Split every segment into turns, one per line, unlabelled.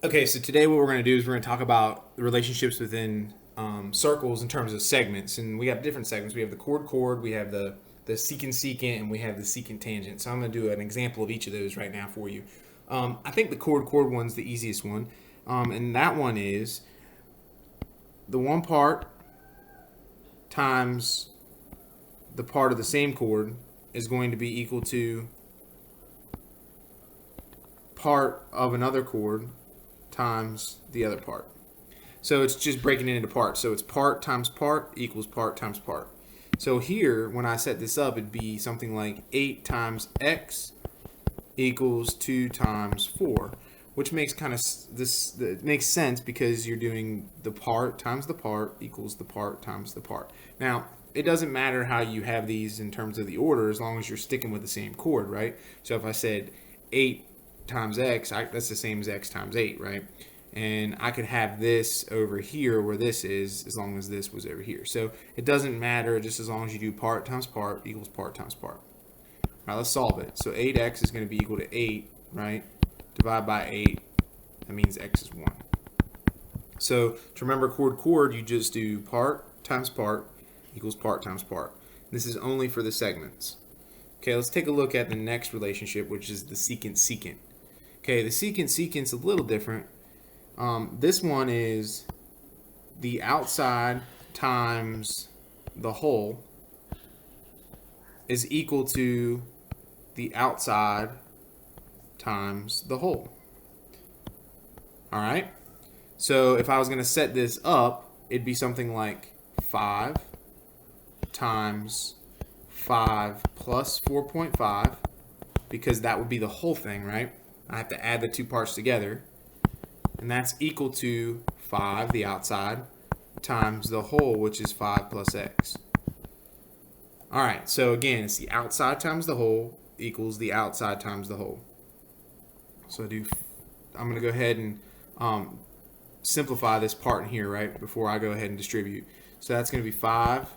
Okay, so today what we're going to do is we're going to talk about the relationships within circles in terms of segments, and we have different segments. We have the chord-chord, we have the secant-secant, and we have the secant-tangent. So I'm going to do an example of each of those right now for you. I think the chord-chord one's the easiest one, and that one is the one part times the part of the same chord is going to be equal to part of another chord times the other part. So it's just breaking it into parts. So it's part times part equals part times part. So here, when I set this up, it'd be something like 8 times x equals 2 times 4, which makes it makes sense because you're doing the part times the part equals the part times the part. Now, it doesn't matter how you have these in terms of the order as long as you're sticking with the same chord, right? So if I said 8 times x, that's the same as x times 8, right? And I could have this over here where this is as long as this was over here. So it doesn't matter just as long as you do part times part equals part times part. All right, let's solve it. So 8x is going to be equal to 8, right? Divide by 8, that means x is 1. So to remember chord-chord, you just do part times part equals part times part. This is only for the segments. Okay, let's take a look at the next relationship, which is the secant-secant. Okay, the secant-secant's a little different. This one is the outside times the whole is equal to the outside times the whole. All right? So if I was going to set this up, it'd be something like 5 times 5 plus 4.5, because that would be the whole thing, right? I have to add the two parts together, and that's equal to 5, the outside, times the whole, which is 5 plus x. All right, so again, it's the outside times the whole equals the outside times the whole. So I'm going to go ahead and simplify this part in here, right, before I go ahead and distribute. So that's going to be 5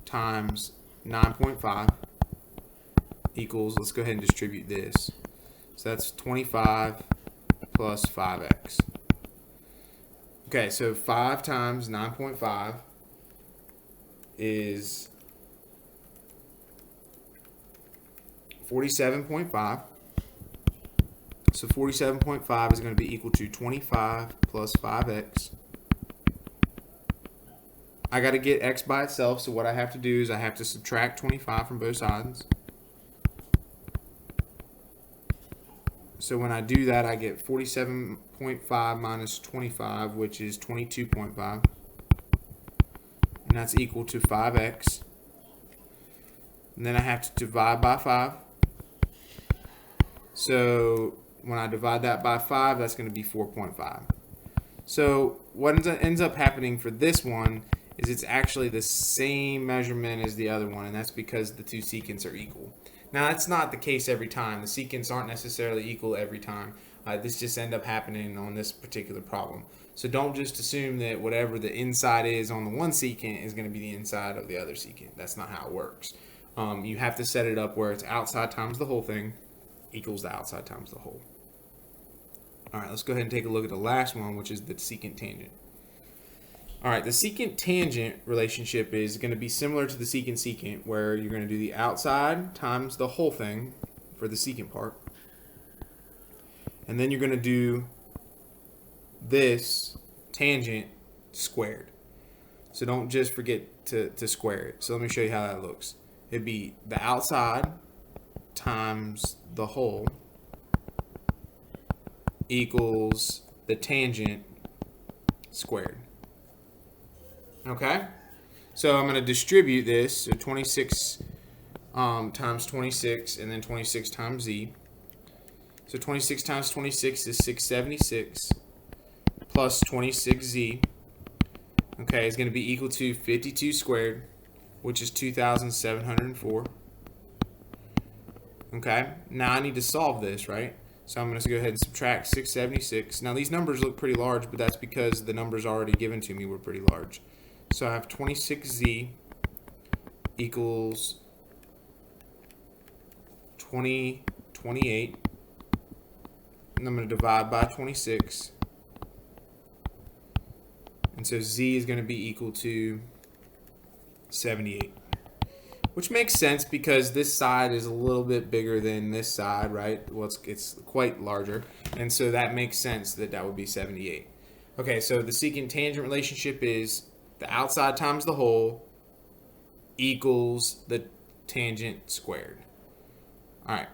times 9.5 equals, let's go ahead and distribute this. So that's 25 plus 5x. Okay, so 5 times 9.5 is 47.5. So 47.5 is going to be equal to 25 plus 5x. I got to get x by itself, so what I have to do is I have to subtract 25 from both sides. So when I do that, I get 47.5 minus 25, which is 22.5. And that's equal to 5x. And then I have to divide by 5. So when I divide that by 5, that's going to be 4.5. So what ends up happening for this one is it's actually the same measurement as the other one, and that's because the two secants are equal. Now, that's not the case every time. The secants aren't necessarily equal every time. This just ends up happening on this particular problem. So don't just assume that whatever the inside is on the one secant is going to be the inside of the other secant. That's not how it works. You have to set it up where it's outside times the whole thing equals the outside times the whole. All right, let's go ahead and take a look at the last one, which is the secant-tangent. All right, the secant-tangent relationship is going to be similar to the secant-secant, where you're going to do the outside times the whole thing for the secant part. And then you're going to do this tangent squared. So don't just forget to square it. So let me show you how that looks. It'd be the outside times the whole equals the tangent squared. Okay? So I'm going to distribute this. So 26 times 26 and then 26 times z. So 26 times 26 is 676 plus 26z. Okay, is going to be equal to 52 squared, which is 2,704. Okay, now I need to solve this, right? So I'm going to go ahead and subtract 676. Now these numbers look pretty large, but that's because the numbers already given to me were pretty large. So I have 26z equals 28. And I'm going to divide by 26. And so z is going to be equal to 78. Which makes sense because this side is a little bit bigger than this side, right? Well, it's quite larger. And so that makes sense that that would be 78. Okay, so the secant-tangent relationship is the outside times the whole equals the tangent squared. All right.